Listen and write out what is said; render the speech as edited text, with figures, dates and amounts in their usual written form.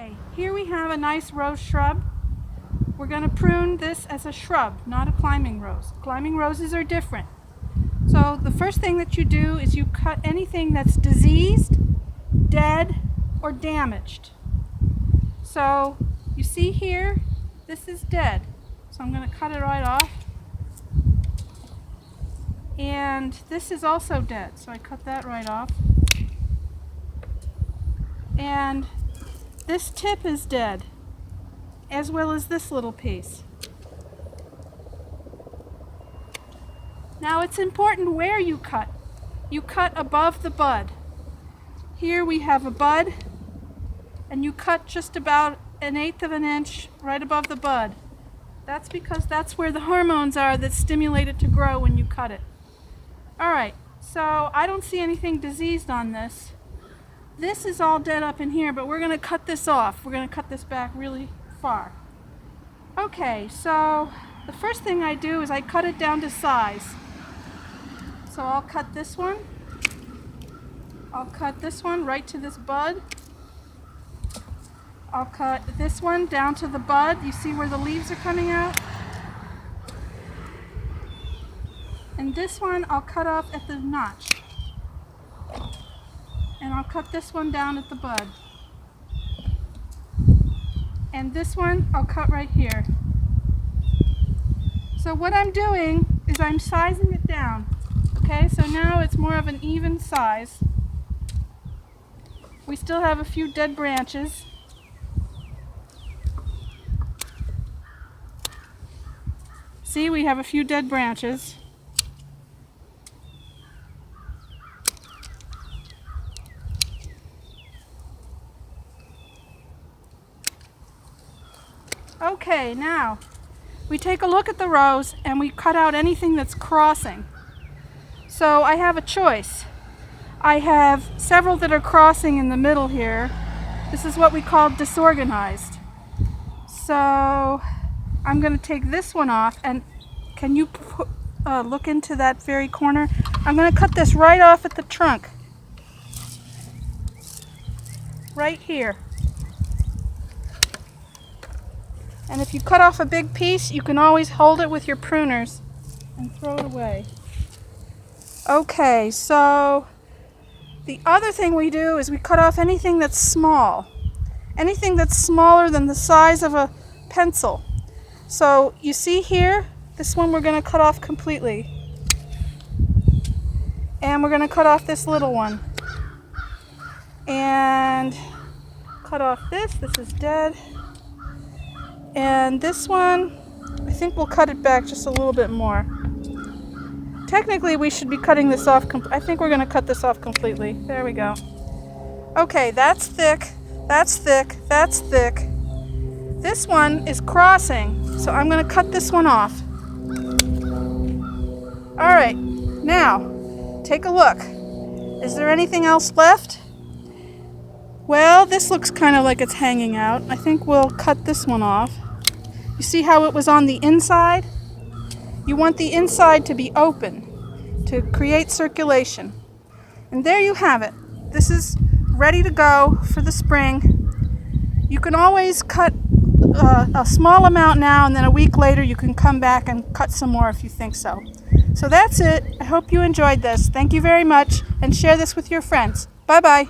Okay, here we have a nice rose shrub. We're going to prune this as a shrub, not a climbing rose. Climbing roses are different. So the first thing that you do is you cut anything that's diseased, dead, or damaged. So you see here, this is dead. So I'm going to cut it right off. And this is also dead, so I cut that right off. And this tip is dead, as well as this little piece. Now it's important where you cut. You cut above the bud. Here we have a bud, and you cut just about 1/8 of an inch right above the bud. That's because that's where the hormones are that stimulate it to grow when you cut it. Alright, so I don't see anything diseased on this. This is all dead up in here, but we're going to cut this off. We're going to cut this back really far. Okay, so the first thing I do is I cut it down to size. So I'll cut this one. I'll cut this one right to this bud. I'll cut this one down to the bud. You see where the leaves are coming out? And this one I'll cut off at the notch. And I'll cut this one down at the bud. And this one I'll cut right here. So what I'm doing is I'm sizing it down. Okay, so now it's more of an even size. We still have a few dead branches. See, we have a few dead branches. Okay, now we take a look at the rows and we cut out anything that's crossing. So I have a choice. I have several that are crossing in the middle here. This is what we call disorganized. So I'm going to take this one off, and can you look into that very corner? I'm going to cut this right off at the trunk. Right here. And if you cut off a big piece, you can always hold it with your pruners and throw it away. Okay, so the other thing we do is we cut off anything that's small. Anything that's smaller than the size of a pencil. So you see here, this one we're going to cut off completely. And we're going to cut off this little one. And cut off this is dead. And this one, I think we'll cut it back just a little bit more. Technically we should be cutting this off, I think we're going to cut this off completely. There we go. Okay, that's thick, that's thick, that's thick. This one is crossing, so I'm going to cut this one off. Alright, now, take a look. Is there anything else left? Well, this looks kind of like it's hanging out. I think we'll cut this one off. You see how it was on the inside? You want the inside to be open to create circulation. And there you have it. This is ready to go for the spring. You can always cut a small amount now, and then a week later you can come back and cut some more if you think so. So that's it. I hope you enjoyed this. Thank you very much, and share this with your friends. Bye-bye.